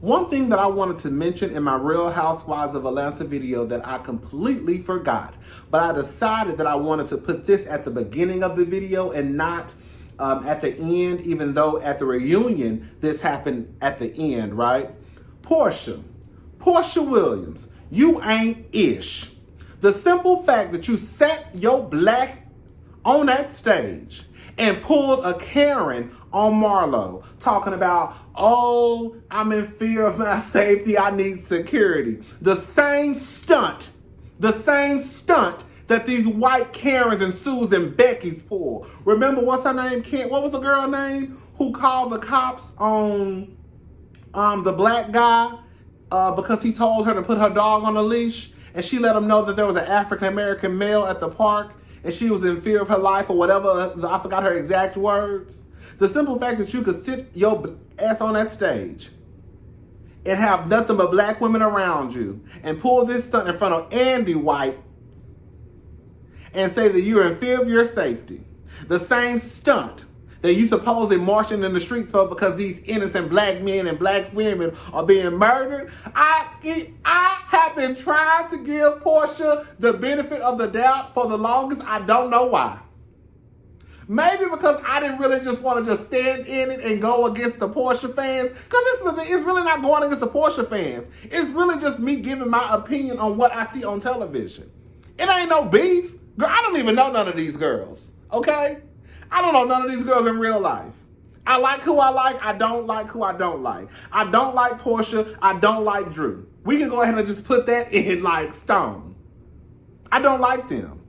One thing that I wanted to mention in my Real Housewives of Atlanta video that I completely forgot, but I decided that I wanted to put this at the beginning of the video and not at the end, even though at the reunion, this happened at the end, right? Porsha Williams, you ain't ish. The simple fact that you sat your black on that stage and pulled a Karen on Marlo, talking about, oh, I'm in fear of my safety, I need security. The same stunt that these white Karens and Sues and Beckys pull. Remember, what's her name? What was the girl name who called the cops on the black guy because he told her to put her dog on a leash, and she let him know that there was an African-American male at the park and she was in fear of her life or whatever. I forgot her exact words. The simple fact that you could sit your ass on that stage and have nothing but black women around you and pull this stunt in front of Andy White and say that you're in fear of your safety. The same stunt that you supposedly marching in the streets for because these innocent black men and black women are being murdered. I have been trying to give Porsha the benefit of the doubt for the longest. I don't know why. Maybe because I didn't really just want to just stand in it and go against the Porsha fans. Because it's really not going against the Porsha fans. It's really just me giving my opinion on what I see on television. It ain't no beef. Girl, I don't even know none of these girls. Okay? I don't know none of these girls in real life. I like who I like. I don't like who I don't like. I don't like Porsha. I don't like Drew. We can go ahead and just put that in like stone. I don't like them.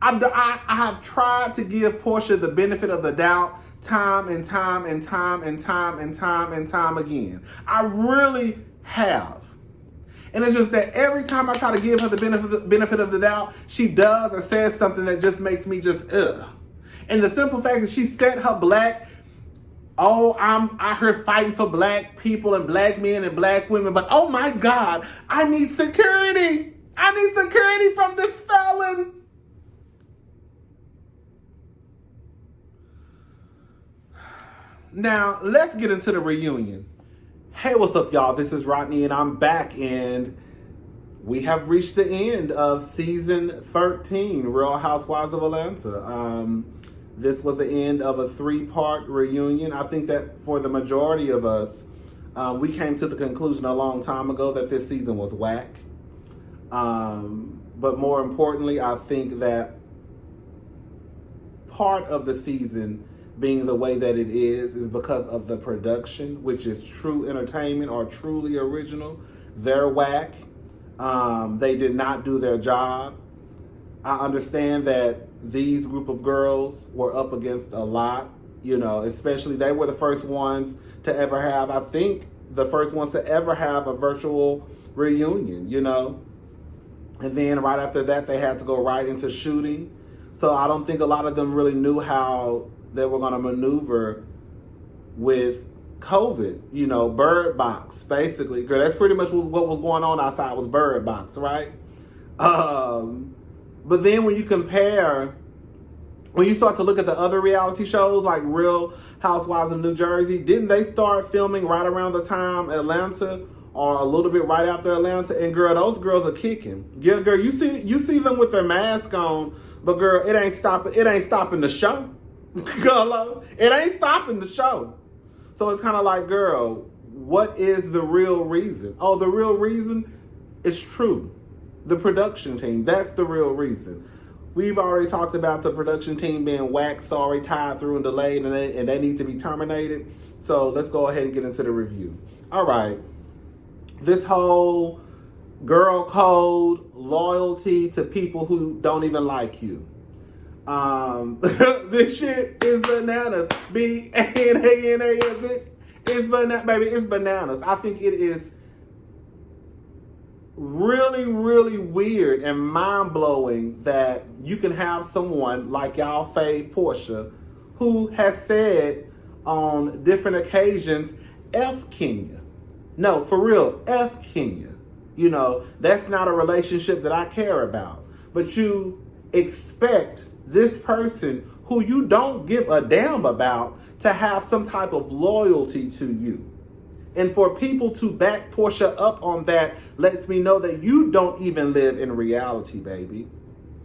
I have tried to give Porsha the benefit of the doubt time and time and time and time and time and time again. I really have. And it's just that every time I try to give her the benefit of the doubt, she does or says something that just makes me just ugh. And the simple fact that she said her black, oh, I'm out here fighting for black people and black men and black women, but oh my God, I need security. I need security from this felon. Now, let's get into the reunion. Hey, what's up, y'all? This is Rodney, and I'm back, and we have reached the end of season 13, Real Housewives of Atlanta. This was the end of a 3-part reunion. I think that for the majority of us, we came to the conclusion a long time ago that this season was whack. But more importantly, I think that part of the season being the way that it is because of the production, which is true entertainment or truly original. They're whack. They did not do their job. I understand that these group of girls were up against a lot, especially they were the first ones to ever have, I think, the first ones to ever have a virtual reunion, And then right after that, they had to go right into shooting. So I don't think a lot of them really knew how they were going to maneuver with COVID, Bird Box, basically. Girl, that's pretty much what was going on outside was Bird Box, right? But then when you start to look at the other reality shows like Real Housewives of New Jersey, didn't they start filming right around the time Atlanta or a little bit right after Atlanta? And girl, those girls are kicking. Yeah, girl, you see them with their mask on, but girl, it ain't stopping the show. Girl, it ain't stopping the show. So it's kind of like, girl, what is the real reason? Oh, the real reason is true. The production team, that's the real reason. We've already talked about the production team being whack, sorry, tied through and delayed, and they need to be terminated. So let's go ahead and get into the review. All right. This whole girl code, loyalty to people who don't even like you. This shit is bananas. B-A-N-A-N-A-S. It's bananas, baby. It's bananas. I think it is really, really weird and mind-blowing that you can have someone like y'all fave Porsha who has said on different occasions, F Kenya. No, for real, F Kenya. That's not a relationship that I care about. But you expect this person who you don't give a damn about to have some type of loyalty to you. And for people to back Porsha up on that lets me know that you don't even live in reality, baby.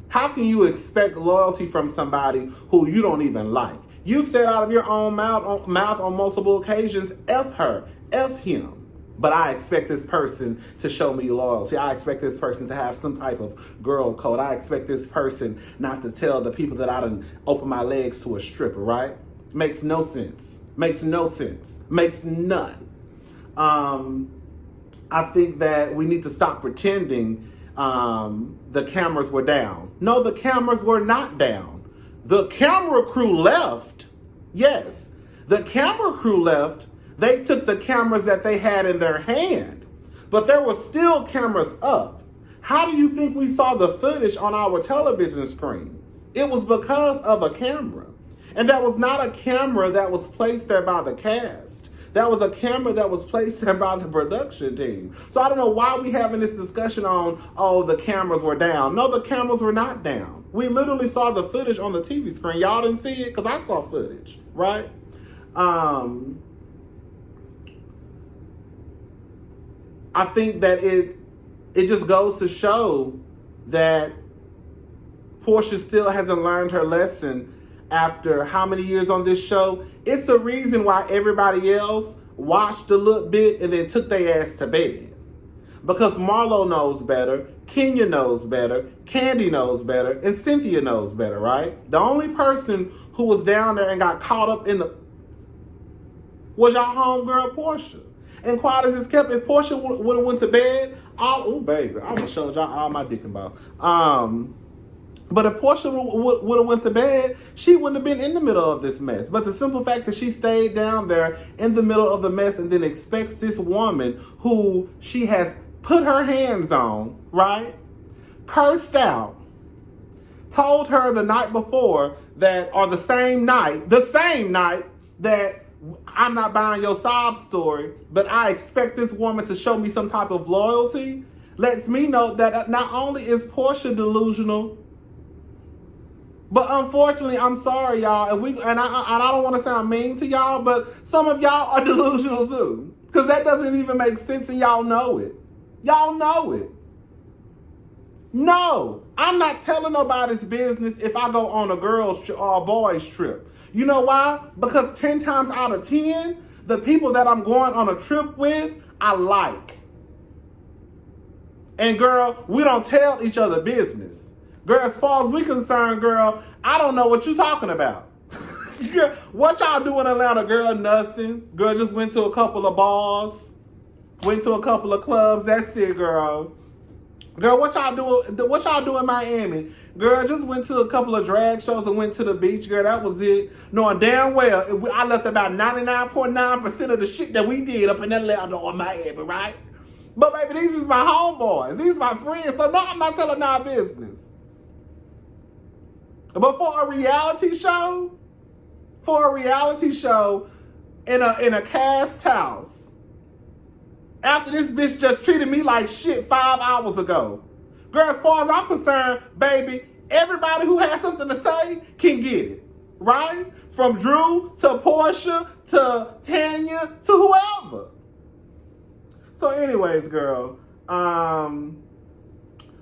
How can you expect loyalty from somebody who you don't even like? You've said out of your own mouth on multiple occasions, F her, F him. But I expect this person to show me loyalty. I expect this person to have some type of girl code. I expect this person not to tell the people that I done open my legs to a stripper, right? Makes no sense. Makes no sense. Makes none. I think that we need to stop pretending the cameras were down. No, the cameras were not down. The camera crew left. Yes, the camera crew left. They took the cameras that they had in their hand, but there were still cameras up. How do you think we saw the footage on our television screen? It was because of a camera. And that was not a camera that was placed there by the cast. That was a camera that was placed there by the production team. So I don't know why we having this discussion on, oh, the cameras were down. No, the cameras were not down. We literally saw the footage on the TV screen. Y'all didn't see it? Because I saw footage, right? I think that it just goes to show that Porsha still hasn't learned her lesson after how many years on this show. It's the reason why everybody else watched a little bit and then took their ass to bed. Because Marlo knows better, Kenya knows better, Kandi knows better, and Cynthia knows better, right? The only person who was down there and got caught up in the was y'all homegirl Porsha. And quiet as it's kept, if Porsha would have went to bed, oh baby, I'm gonna show y'all all my dick and ball. But if Porsha would have went to bed, she wouldn't have been in the middle of this mess. But the simple fact that she stayed down there in the middle of the mess and then expects this woman who she has put her hands on, right? Cursed out, told her the night before that, or the same night that I'm not buying your sob story, but I expect this woman to show me some type of loyalty, lets me know that not only is Porsha delusional, but unfortunately, I'm sorry, y'all, and I don't want to sound mean to y'all, but some of y'all are delusional too, because that doesn't even make sense, and y'all know it. Y'all know it. No, I'm not telling nobody's business if I go on a girl's or a boy's trip. You know why? Because 10 times out of 10, the people that I'm going on a trip with, I like. And girl, we don't tell each other business. Girl, as far as we concerned, girl, I don't know what you're talking about. Girl, what y'all do in Atlanta, girl? Nothing. Girl, just went to a couple of bars. Went to a couple of clubs. That's it, girl. Girl, what y'all do in Miami? Girl, just went to a couple of drag shows and went to the beach. Girl, that was it. Knowing damn well, I left about 99.9% of the shit that we did up in Atlanta or Miami, right? But baby, these is my homeboys. These my friends. So no, I'm not telling our business. But for a reality show in a cast house, after this bitch just treated me like shit 5 hours ago. Girl, as far as I'm concerned, baby, everybody who has something to say can get it, right? From Drew to Porsha to Tanya to whoever. So anyways, girl,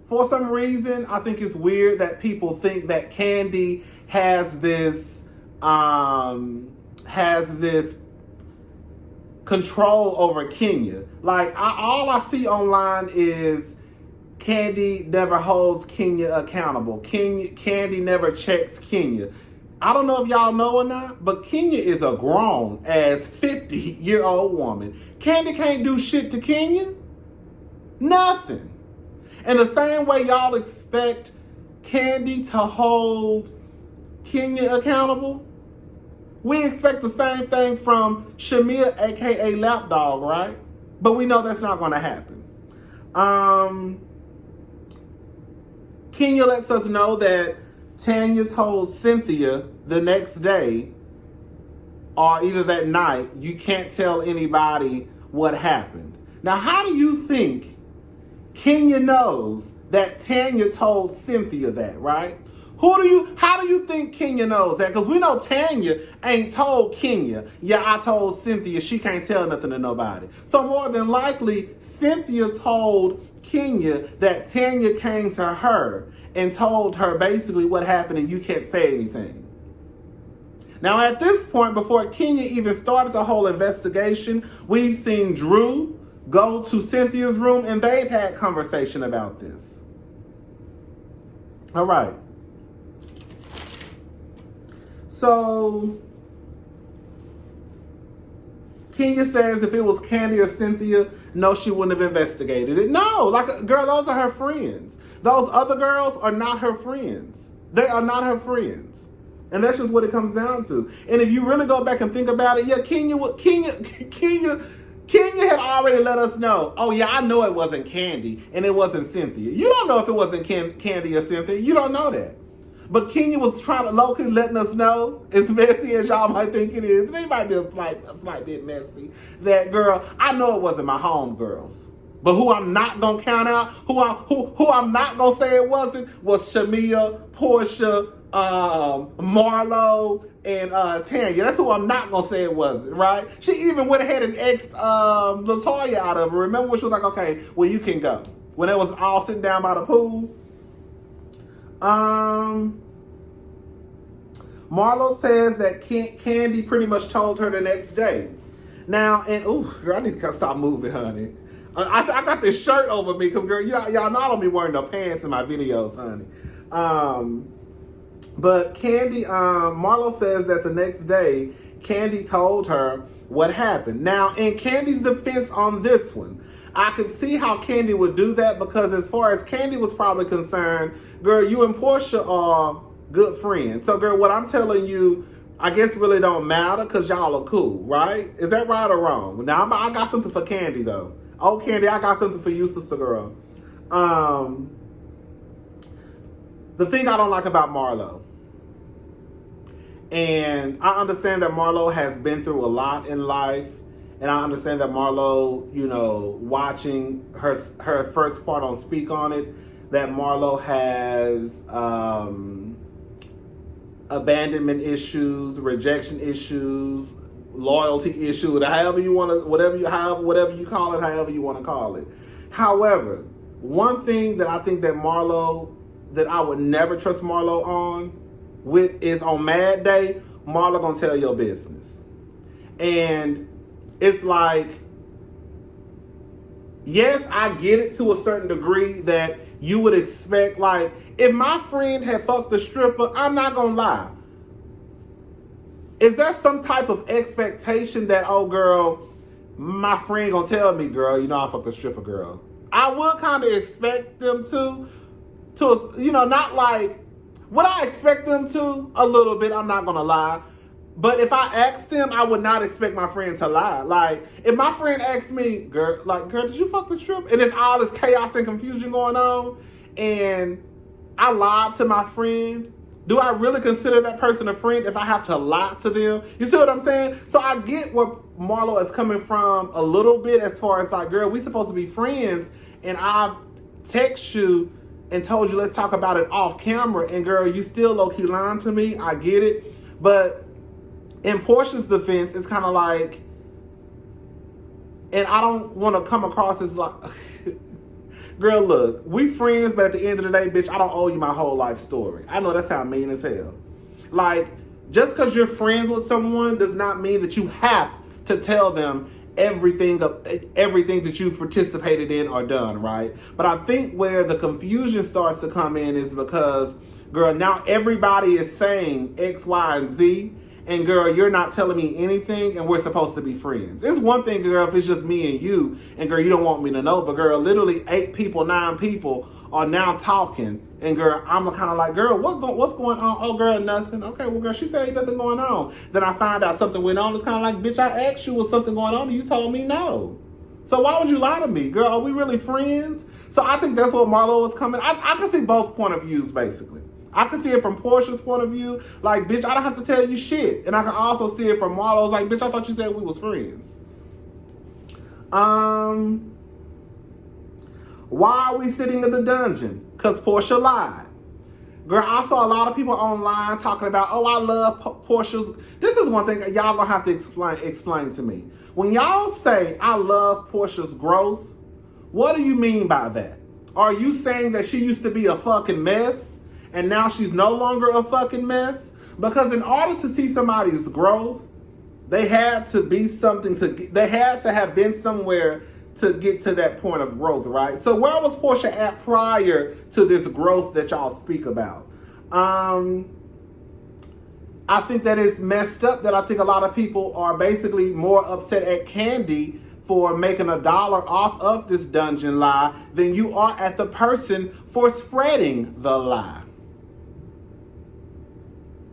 for some reason, I think it's weird that people think that Kandi has this control over Kenya. Like, all I see online is Kandi never holds Kenya accountable. Kandi never checks Kenya. I don't know if y'all know or not, but Kenya is a grown ass 50-year-old woman. Kandi can't do shit to Kenya. Nothing. And the same way y'all expect Kandi to hold Kenya accountable, we expect the same thing from Shamia, aka Lapdog, right? But we know that's not going to happen. Kenya lets us know that Tanya told Cynthia the next day, or either that night, you can't tell anybody what happened. Now, how do you think Kenya knows that Tanya told Cynthia that, right? How do you think Kenya knows that? Because we know Tanya ain't told Kenya, yeah, I told Cynthia she can't tell nothing to nobody. So more than likely, Cynthia told Kenya that Tanya came to her and told her basically what happened and you can't say anything. Now at this point, before Kenya even started the whole investigation, we've seen Drew go to Cynthia's room and they've had conversation about this. All right. So, Kenya says if it was Kandi or Cynthia, no, she wouldn't have investigated it. No, like, girl, those are her friends. Those other girls are not her friends. They are not her friends. And that's just what it comes down to. And if you really go back and think about it, yeah, Kenya had already let us know, oh yeah, I know it wasn't Kandi and it wasn't Cynthia. You don't know if it wasn't Kandi or Cynthia. You don't know that. But Kenya was trying to locally letting us know, as messy as y'all might think it is, it might be a slight bit messy, that girl, I know it wasn't my homegirls. But who I'm not gonna count out, who I'm not gonna say it wasn't, was Shamia, Porsha, Marlo, and Tanya. That's who I'm not gonna say it wasn't, right? She even went ahead and X'd Latoya out of her. Remember when she was like, okay, well you can go. When it was all sitting down by the pool. Marlo says that Kandi pretty much told her the next day. Now, and girl, I need to stop moving, honey. I got this shirt over me because, girl, y'all know I don't be wearing no pants in my videos, honey. But Kandi, Marlo says that the next day, Kandi told her what happened. Now, in Kandi's defense on this one, I could see how Kandi would do that because as far as Kandi was probably concerned, girl, you and Porsha are good friends. So, girl, what I'm telling you, I guess really don't matter because y'all are cool, right? Is that right or wrong? Now, I got something for Kandi, though. Oh, Kandi, I got something for you, sister girl. The thing I don't like about Marlo, and I understand that Marlo has been through a lot in life, and I understand that Marlo, you know, watching her first part on Speak On It, that Marlo has abandonment issues, rejection issues, loyalty issues, however you want to, whatever you call it, however you want to call it. However, one thing that I think that I would never trust Marlo on with is on Mad Day, Marlo gonna tell your business. And it's like, yes, I get it to a certain degree that you would expect, like, if my friend had fucked a stripper, I'm not gonna lie. Is there some type of expectation that, oh girl, my friend gonna tell me, girl, you know I fucked a stripper, girl? I would kind of expect them to, you know, not like, would I expect them to? A little bit, I'm not gonna lie. But if I asked them, I would not expect my friend to lie. Like, if my friend asked me, girl, did you fuck the stripper? And there's all this chaos and confusion going on, and I lied to my friend, do I really consider that person a friend if I have to lie to them? You see what I'm saying? So I get where Marlo is coming from a little bit as far as like, girl, we supposed to be friends, and I've texted you and told you let's talk about it off camera, and girl, you still low-key lying to me. I get it. But in Porsha's defense, it's kind of like, and I don't want to come across as like, girl, look, we friends, but at the end of the day, bitch, I don't owe you my whole life story. I know that sounds mean as hell. Like, just because you're friends with someone does not mean that you have to tell them everything that you've participated in or done, right? But I think where the confusion starts to come in is because, girl, now everybody is saying X, Y, and Z, and girl, you're not telling me anything, and we're supposed to be friends. It's one thing, girl, if it's just me and you, and girl, you don't want me to know, but girl, literally 8 people, 9 people are now talking, and girl, I'm kind of like, girl, what's going on? Oh, girl, nothing. Okay, well, girl, she said ain't nothing going on. Then I find out something went on. It's kind of like, bitch, I asked you was something going on, and you told me no. So why would you lie to me? Girl, are we really friends? So I think that's what Marlo was coming. I can see both point of views, basically. I can see it from Porsha's point of view, like, bitch, I don't have to tell you shit. And I can also see it from Marlo's, like, bitch, I thought you said we was friends. Why are we sitting in the dungeon? Because Porsha lied. Girl, I saw a lot of people online talking about, oh, I love Porsha's. This is one thing y'all gonna have to explain to me. When y'all say, I love Porsha's growth, what do you mean by that? Are you saying that she used to be a fucking mess and now she's no longer a fucking mess? Because in order to see somebody's growth, they had to have been somewhere to get to that point of growth, right? So where was Porsha at prior to this growth that y'all speak about? I think that it's messed up that I think a lot of people are basically more upset at Kandi for making $1 off of this dungeon lie than you are at the person for spreading the lie.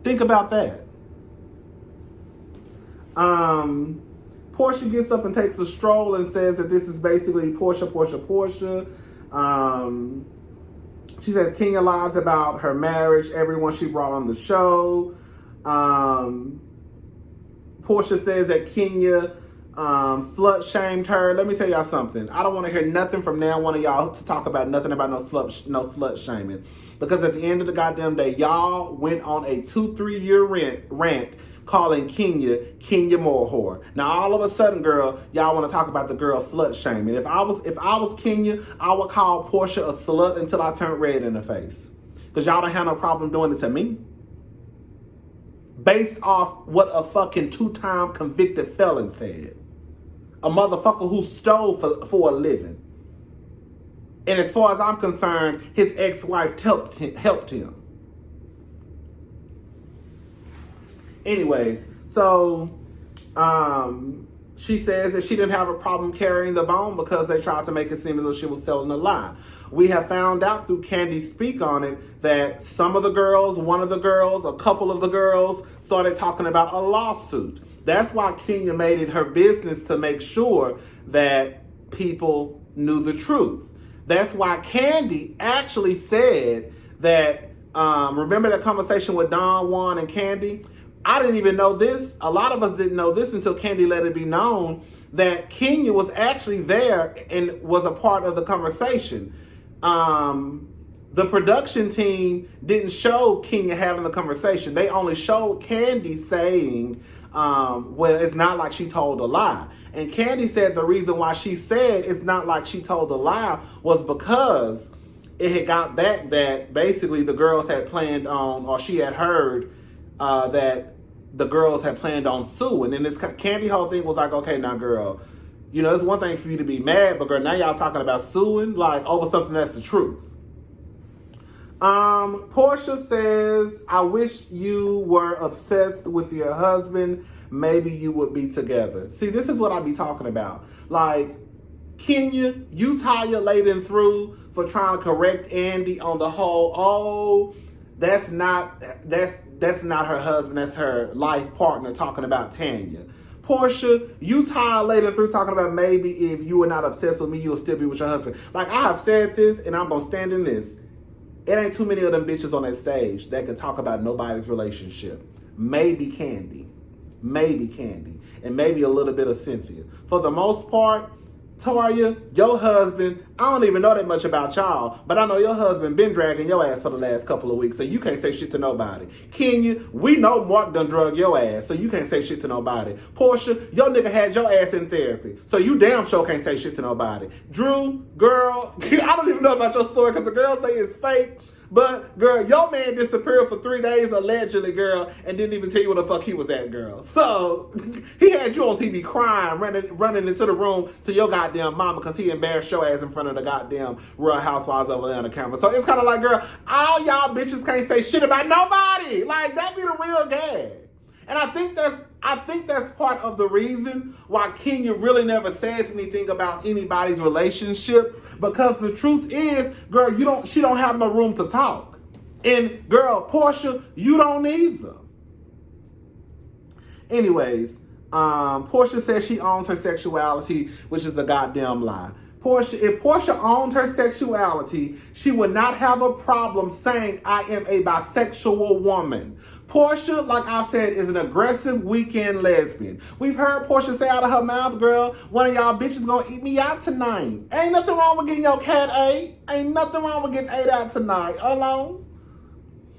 Think about that. Porsha gets up and takes a stroll and says that this is basically Porsha. She says Kenya lies about her marriage, everyone she brought on the show. Porsha says that Kenya slut shamed her. Let me tell y'all something. I don't want to hear nothing from now one of y'all to talk about nothing about no slut shaming. Because at the end of the goddamn day, y'all went on a 2-3 year rant calling Kenya more whore. Now all of a sudden, girl, y'all want to talk about the girl slut shaming. If I was Kenya, I would call Porsha a slut until I turned red in the face. Because y'all don't have no problem doing it to me. Based off what a fucking 2-time convicted felon said. A motherfucker who stole for a living. And as far as I'm concerned, his ex-wife helped him. Anyways, so she says that she didn't have a problem carrying the bone because they tried to make it seem as though she was telling a lie. We have found out through Kandi Speak on it that some of the girls, one of the girls, a couple of the girls started talking about a lawsuit. That's why Kenya made it her business to make sure that people knew the truth. That's why Kandi actually said that, remember that conversation with Don Juan and Kandi? I didn't even know this. A lot of us didn't know this until Kandi let it be known that Kenya was actually there and was a part of the conversation. The production team didn't show Kenya having the conversation. They only showed Kandi saying, well, it's not like she told a lie. And Kandi said the reason why she said it's not like she told a lie was because it had got back that basically the girls had planned on, or she had heard that the girls had planned on suing. And this Kandi whole thing was like, okay, now girl, you know, it's one thing for you to be mad, but girl, now y'all talking about suing, like over something that's the truth. Porsha says, I wish you were obsessed with your husband. Maybe you would be together. See, this is what I be talking about. Like, Kenya, you tired laden through for trying to correct Andy on the whole, that's not her husband, that's her life partner talking about Tanya. Porsha, you tired laden through talking about maybe if you were not obsessed with me, you'll still be with your husband. Like, I have said this, and I'm going to stand in this. It ain't too many of them bitches on that stage that could talk about nobody's relationship. Maybe Kandi. And maybe a little bit of Cynthia. For the most part, Toya, your husband, I don't even know that much about y'all, but I know your husband been dragging your ass for the last couple of weeks, so you can't say shit to nobody. Kenya, we know Mark done drug your ass, so you can't say shit to nobody. Porsha, your nigga had your ass in therapy, so you damn sure can't say shit to nobody. Drew, girl, I don't even know about your story because the girls say it's fake. But, girl, your man disappeared for 3 days, allegedly, girl, and didn't even tell you where the fuck he was at, girl. So, he had you on TV crying, running into the room to your goddamn mama because he embarrassed your ass in front of the goddamn Real Housewives over there on the camera. So, it's kind of like, girl, all y'all bitches can't say shit about nobody. Like, that be the real gag. And I think that's part of the reason why Kenya really never says anything about anybody's relationship. Because the truth is, girl, she don't have no room to talk. And girl, Porsha, you don't either. Anyways, Porsha says she owns her sexuality, which is a goddamn lie. If Porsha owned her sexuality, she would not have a problem saying, I am a bisexual woman. Porsha, like I said, is an aggressive weekend lesbian. We've heard Porsha say out of her mouth, girl, one of y'all bitches gonna eat me out tonight. Ain't nothing wrong with getting your cat ate. Ain't nothing wrong with getting ate out tonight alone.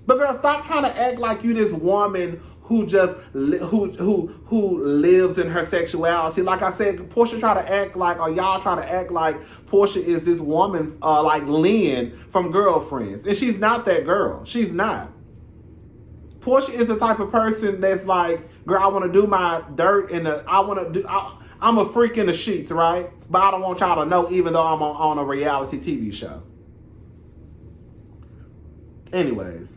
But girl, stop trying to act like you this woman who just who lives in her sexuality. Like I said, Porsha try to act like, or y'all try to act like Porsha is this woman like Lynn from Girlfriends, and she's not that girl. She's not. Porsha is the type of person that's like, girl, I want to do my dirt in the. I'm a freak in the sheets, right? But I don't want y'all to know, even though I'm on a reality TV show. Anyways.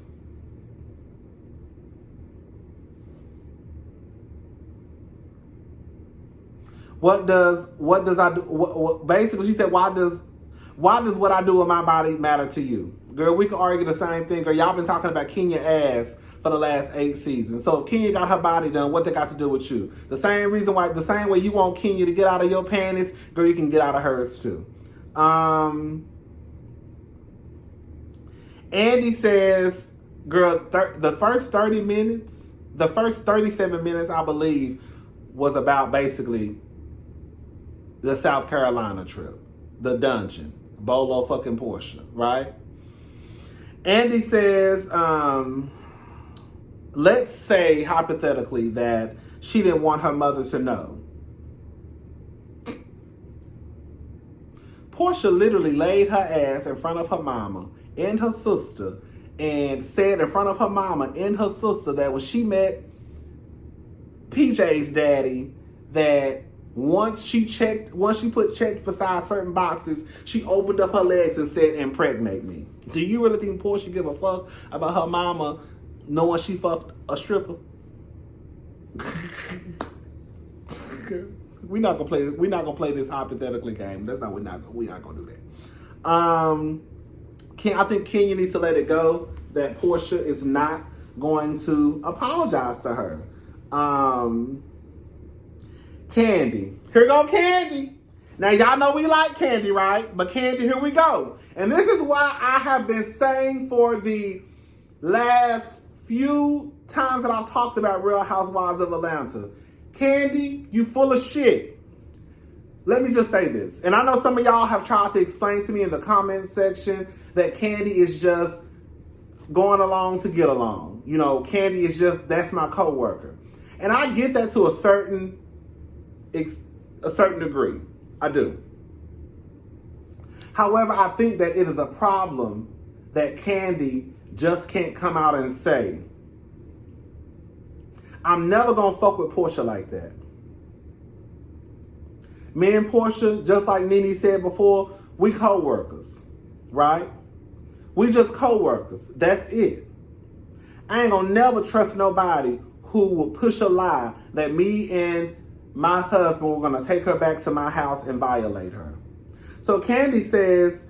What does I do? Basically, she said, why does what I do with my body matter to you? Girl, we can argue the same thing. Girl, y'all been talking about Kenya ass for the last 8 seasons. So Kenya got her body done. What they got to do with you? The same way you want Kenya to get out of your panties, girl, you can get out of hers too. Andy says, girl, the first 37 minutes, I believe, was about basically the South Carolina trip, the dungeon, Bolo fucking Porsha, right? Andy says, let's say hypothetically that she didn't want her mother to know. Porsha literally laid her ass in front of her mama and her sister and said in front of her mama and her sister that when she met PJ's daddy, that once she put checks beside certain boxes, she opened up her legs and said, impregnate me. Do you really think Porsha give a fuck about her mama knowing she fucked a stripper? We're not gonna play this hypothetically game. We're not gonna do that. I think Kenya needs to let it go that Porsha is not going to apologize to her. Kandi. Here go Kandi. Now, y'all know we like Kandi, right? But Kandi, here we go. And this is why I have been saying for the last few times that I've talked about Real Housewives of Atlanta. Kandi, you full of shit. Let me just say this. And I know some of y'all have tried to explain to me in the comments section that Kandi is just going along to get along. You know, Kandi is just, that's my coworker. And I get that to a certain degree. I do. However, I think that it is a problem that Kandi just can't come out and say, I'm never gonna fuck with Porsha like that. Me and Porsha, just like Nene said before, we co-workers, right? We just co-workers. That's it. I ain't gonna never trust nobody who will push a lie that me and my husband were gonna take her back to my house and violate her. So Kandi says,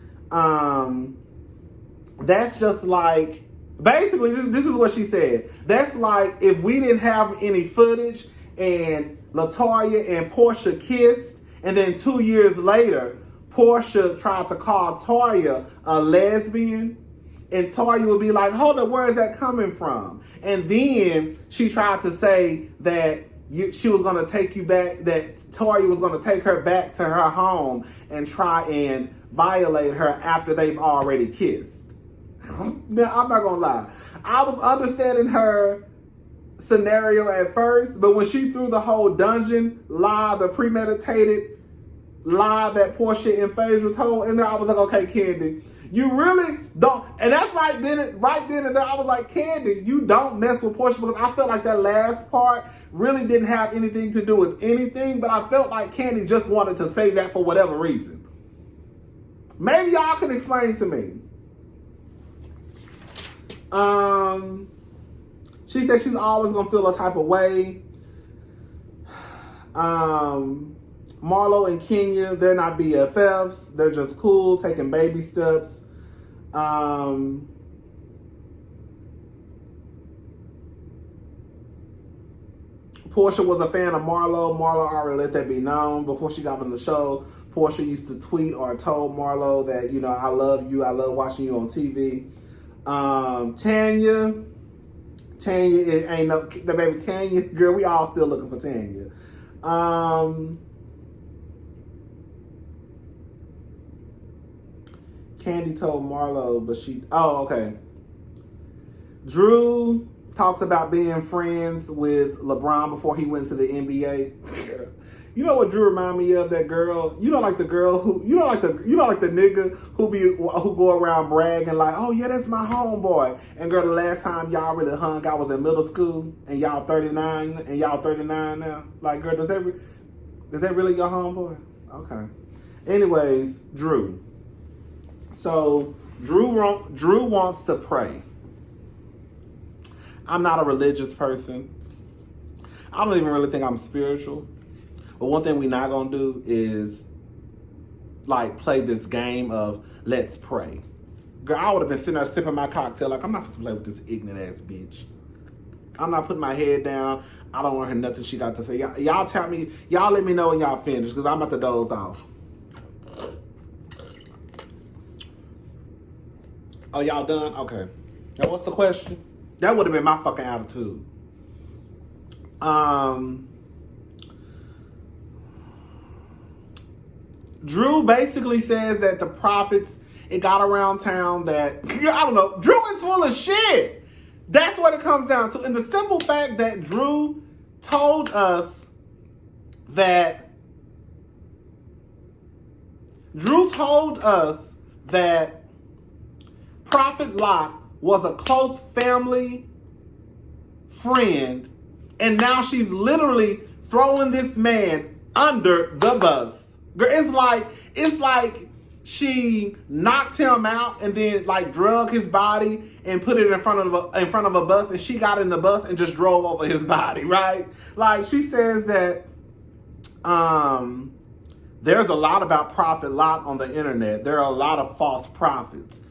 that's just like, basically this is what she said. That's like if we didn't have any footage and Latoya and Porsha kissed, and then 2 years later, Porsha tried to call Toya a lesbian, and Toya would be like, hold up, where is that coming from? And then she tried to say that she was going to take you back, that Toya was going to take her back to her home and try and violate her after they've already kissed. Now, I'm not going to lie. I was understanding her scenario at first, but when she threw the whole dungeon lie, the premeditated lie that Porsha and Phaedra told, and then I was like, okay, Kandi, you really don't, and that's right then and there, I was like, Kandi, you don't mess with Porsha, because I felt like that last part really didn't have anything to do with anything, but I felt like Kandi just wanted to say that for whatever reason. Maybe y'all can explain to me. She said she's always gonna feel a type of way. Marlo and Kenya, they're not BFFs. They're just cool, taking baby steps. Porsha was a fan of Marlo. Marlo already let that be known before she got on the show. Porsha used to tweet or told Marlo that, you know, I love you. I love watching you on TV. Tanya, it ain't no, the baby Tanya, girl, we all still looking for Tanya. Kandi told Marlo, but okay. Drew talks about being friends with LeBron before he went to the NBA. You know what Drew remind me of? That girl. You know, like the girl who. like the nigga who go around bragging like, oh yeah, that's my homeboy. And girl, the last time y'all really hung out was in middle school, and y'all 39, now. Like, girl, is that really your homeboy? Okay. Anyways, Drew. So Drew wants to pray. I'm not a religious person. I don't even really think I'm spiritual. But one thing we're not going to do is, like, play this game of let's pray. Girl, I would have been sitting there sipping my cocktail like, I'm not supposed to play with this ignorant-ass bitch. I'm not putting my head down. I don't want to hear nothing she got to say. Y'all tell me, y'all let me know when y'all finish, because I'm about to doze off. Oh, y'all done? Okay. Now, what's the question? That would have been my fucking attitude. Drew basically says that the prophets, it got around town that, I don't know, Drew is full of shit. That's what it comes down to. And the simple fact that Drew told us that Prophet Lott was a close family friend, and now she's literally throwing this man under the bus. It's like she knocked him out and then like drug his body and put it in front of a bus, and she got in the bus and just drove over his body, right? Like, she says that there's a lot about Prophet Lott on the internet. There are a lot of false prophets.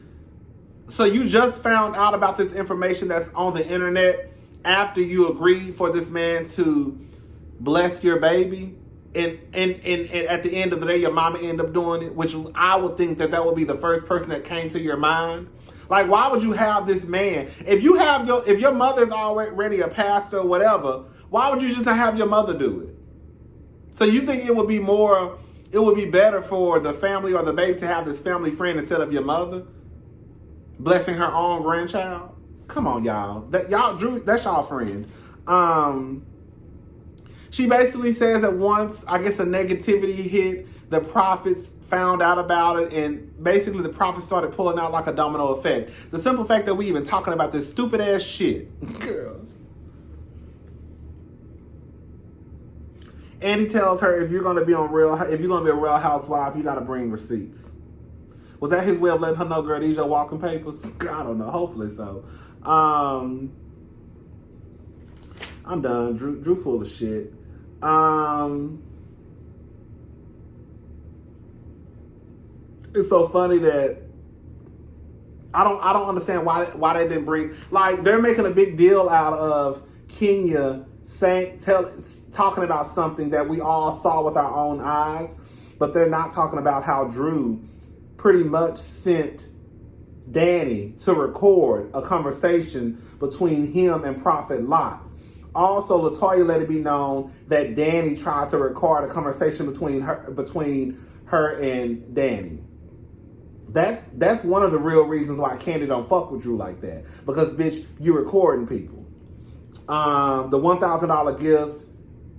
So you just found out about this information that's on the internet after you agreed for this man to bless your baby, and at the end of the day, your mama ended up doing it, which I would think that would be the first person that came to your mind. Like, why would you have this man? If your mother's already a pastor or whatever, why would you just not have your mother do it? So you think it would be better for the family or the baby to have this family friend instead of your mother blessing her own grandchild? Come on, y'all. Drew, that's y'all friend. She basically says that once, I guess, a negativity hit, the prophets found out about it, and basically the prophets started pulling out like a domino effect. The simple fact that we even talking about this stupid ass shit. Girl. And he tells her, if you're gonna be a real housewife, you gotta bring receipts. Was that his way of letting her know, girl, these your walking papers? I don't know. Hopefully so. I'm done. Drew full of shit. It's so funny that I don't understand why they didn't bring, like, they're making a big deal out of Kenya talking about something that we all saw with our own eyes, but they're not talking about how Drew pretty much sent Danny to record a conversation between him and Prophet Lott. Also, LaToya let it be known that Danny tried to record a conversation between her and Danny. That's one of the real reasons why Kandi don't fuck with Drew like that. Because, bitch, you recording people. The $1,000 gift,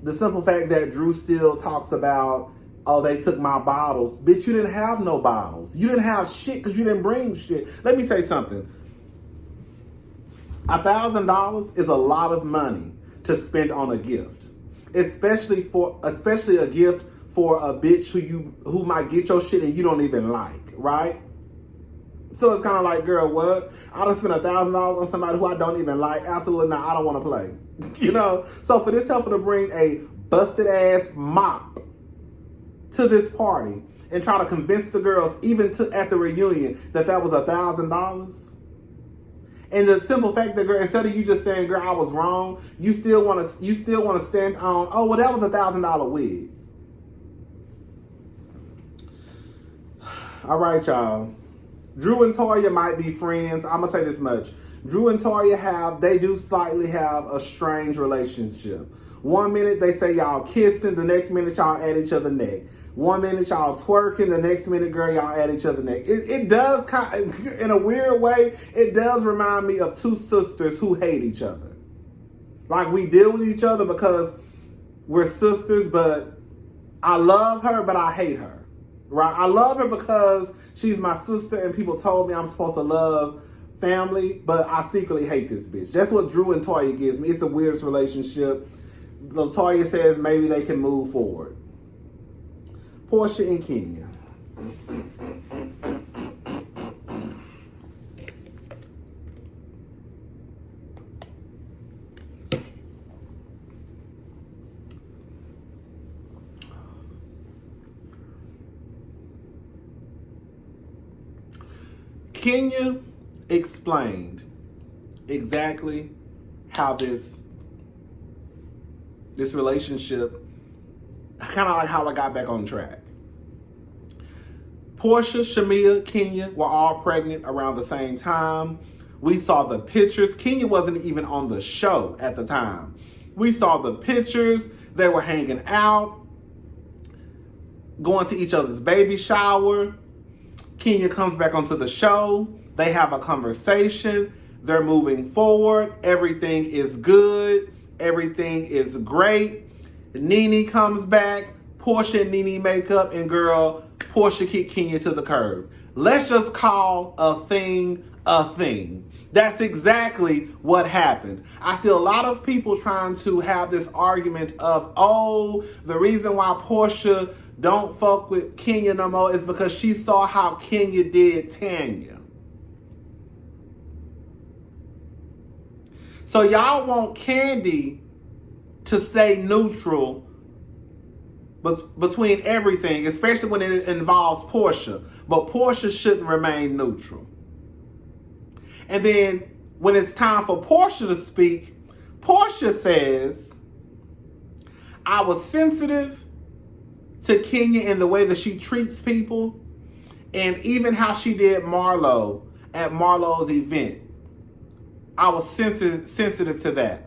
the simple fact that Drew still talks about, oh, they took my bottles. Bitch, you didn't have no bottles. You didn't have shit because you didn't bring shit. Let me say something. $1,000 is a lot of money to spend on a gift, especially a gift for a bitch who might get your shit and you don't even like, right? So it's kind of like, girl, what? I done spent $1,000 on somebody who I don't even like. Absolutely not. I don't want to play. You know. So for this helper to bring a busted ass mop to this party and try to convince the girls, even at the reunion, that was $1,000. And the simple fact that, girl, instead of you just saying, girl, I was wrong, you still want to stand on, oh, well, that was $1,000 wig. All right, y'all. Drew and Toya might be friends. I'm gonna say this much. Drew and Toya they do slightly have a strange relationship. One minute they say y'all kissing, the next minute y'all at each other's neck. One minute y'all twerking, the next minute, girl, y'all at each other neck. It does, in a weird way, it does remind me of two sisters who hate each other. Like, we deal with each other because we're sisters, but I love her, but I hate her. Right? I love her because she's my sister and people told me I'm supposed to love family, but I secretly hate this bitch. That's what Drew and Toya gives me. It's the weirdest relationship. Toya says maybe they can move forward. Porsha and Kenya. Kenya explained exactly how this relationship, kind of like how I got back on track. Porsha, Shamia, Kenya were all pregnant around the same time. We saw the pictures. Kenya wasn't even on the show at the time. We saw the pictures. They were hanging out, going to each other's baby shower. Kenya comes back onto the show. They have a conversation. They're moving forward. Everything is good. Everything is great. Nene comes back. Porsha and Nene make up, and girl, Porsha kicked Kenya to the curb. Let's just call a thing a thing. That's exactly what happened. I see a lot of people trying to have this argument of, oh, the reason why Porsha don't fuck with Kenya no more is because she saw how Kenya did Tanya. So y'all want Kandi to stay neutral between everything, especially when it involves Porsha. But Porsha shouldn't remain neutral. And then when it's time for Porsha to speak, Porsha says, I was sensitive to Kenya in the way that she treats people, and even how she did Marlo at Marlo's event. I was sensitive to that.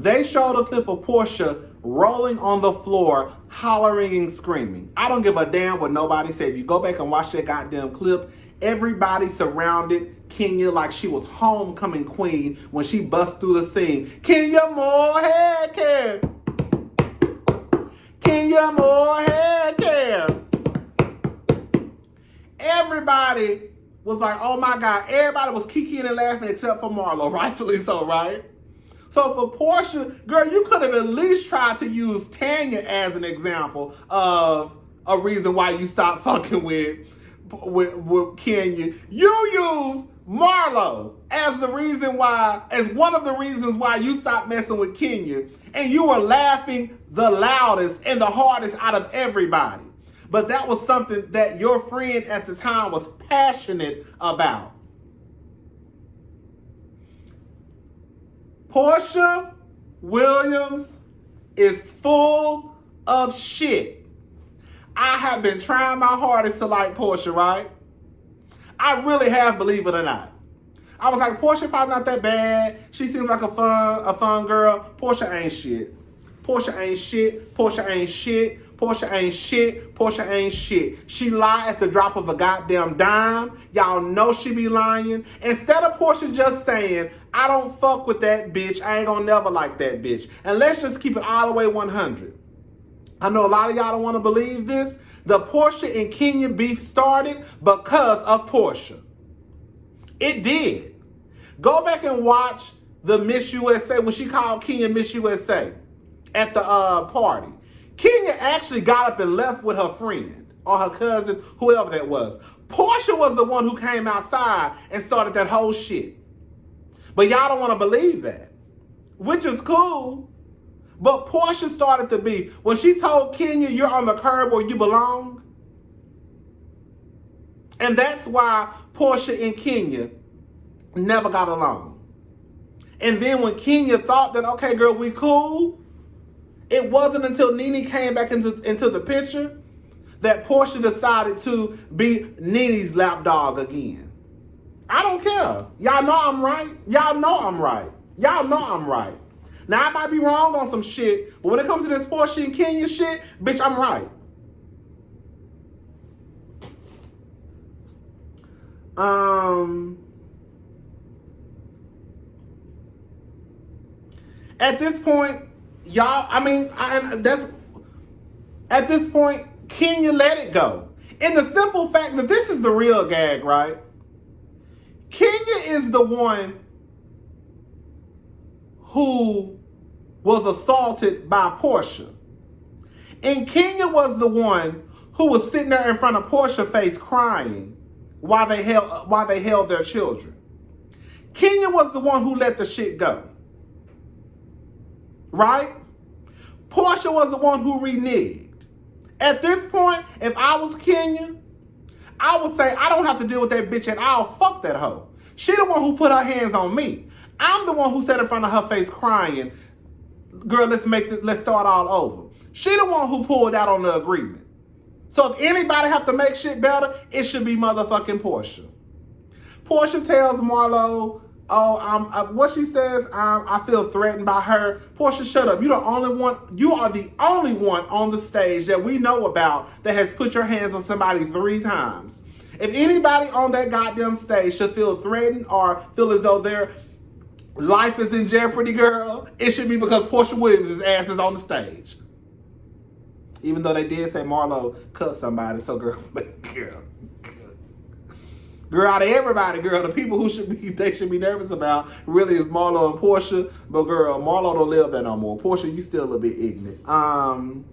They showed a clip of Porsha rolling on the floor, hollering and screaming. I don't give a damn what nobody said. If you go back and watch that goddamn clip, everybody surrounded Kenya like she was homecoming queen when she bust through the scene. Kenya more head care. Kenya more head care. Everybody was like, oh my God. Everybody was kikiing and laughing except for Marlo. Rightfully so, right? So for Porsha, girl, you could have at least tried to use Tanya as an example of a reason why you stopped fucking with Kenya. You use Marlo as the reason why, as one of the reasons why you stopped messing with Kenya, and you were laughing the loudest and the hardest out of everybody. But that was something that your friend at the time was passionate about. Porsha Williams is full of shit. I have been trying my hardest to like Porsha, right? I really have, believe it or not. I was like, Porsha probably not that bad. She seems like a fun girl. Porsha ain't shit. Porsha ain't shit. Porsha ain't shit. Porsha ain't shit. Porsha ain't shit. She lie at the drop of a goddamn dime. Y'all know she be lying. Instead of Porsha just saying, I don't fuck with that bitch. I ain't gonna never like that bitch. And let's just keep it all the way 100. I know a lot of y'all don't want to believe this. The Porsha and Kenya beef started because of Porsha. It did. Go back and watch the Miss USA, when she called Kenya Miss USA at the party. Kenya actually got up and left with her friend or her cousin, whoever that was. Porsha was the one who came outside and started that whole shit. But y'all don't want to believe that, which is cool. But Porsha started the beef. When she told Kenya, you're on the curb where you belong. And that's why Porsha and Kenya never got along. And then when Kenya thought that, okay, girl, we cool, it wasn't until Nene came back into the picture that Porsha decided to be Nene's lapdog again. I don't care. Y'all know I'm right. Y'all know I'm right. Y'all know I'm right. Now, I might be wrong on some shit, but when it comes to this Porsha and Kenya shit, bitch, I'm right. At this point, y'all, at this point, Kenya let it go. And the simple fact that this is the real gag, right? Kenya is the one who was assaulted by Porsha. And Kenya was the one who was sitting there in front of Porsha's face crying while they held their children. Kenya was the one who let the shit go. Right? Porsha was the one who reneged. At this point, if I was Kenya, I would say, I don't have to deal with that bitch at all. Fuck that hoe. She the one who put her hands on me. I'm the one who sat in front of her face crying, girl, let's start all over. She the one who pulled out on the agreement. So if anybody have to make shit better, it should be motherfucking Porsha. Porsha tells Marlo, what she says, I feel threatened by her. Porsha, shut up. You are the only one on the stage that we know about that has put your hands on somebody 3 times. If anybody on that goddamn stage should feel threatened or feel as though their life is in jeopardy, girl, it should be because Porsha Williams' ass is on the stage. Even though they did say Marlo cut somebody, so girl, out of everybody, girl, the people who should be nervous about really is Marlo and Porsha. But girl, Marlo don't live there no more. Porsha, you still a bit ignorant.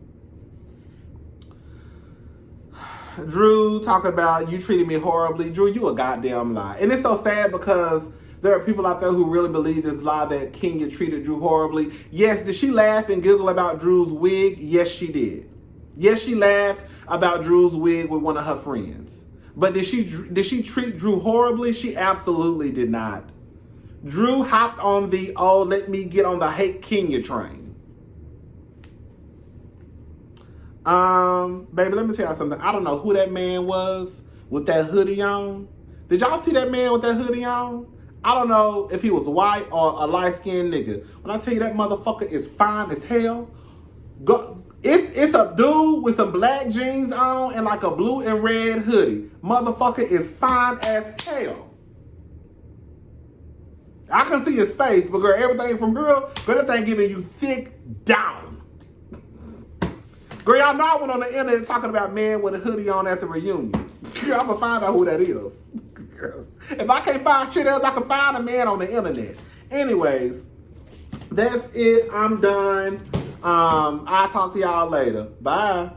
Drew talking about you treated me horribly. Drew, you a goddamn lie. And it's so sad because there are people out there who really believe this lie that Kenya treated Drew horribly. Yes, did she laugh and giggle about Drew's wig? Yes, she did. Yes, she laughed about Drew's wig with one of her friends. But did she treat Drew horribly? She absolutely did not. Drew hopped on the, let me get on the hate Kenya train. Baby, let me tell you something. I don't know who that man was with that hoodie on. Did y'all see that man with that hoodie on? I don't know if he was white or a light-skinned nigga. When I tell you that motherfucker is fine as hell, it's a dude with some black jeans on and like a blue and red hoodie. Motherfucker is fine as hell. I can see his face, but girl, everything from girl, that thing giving you thick down. Girl, y'all know I went on the internet talking about men with a hoodie on at the reunion. Girl, I'm gonna find out who that is. Girl. If I can't find shit else, I can find a man on the internet. Anyways, that's it. I'm done. I'll talk to y'all later. Bye.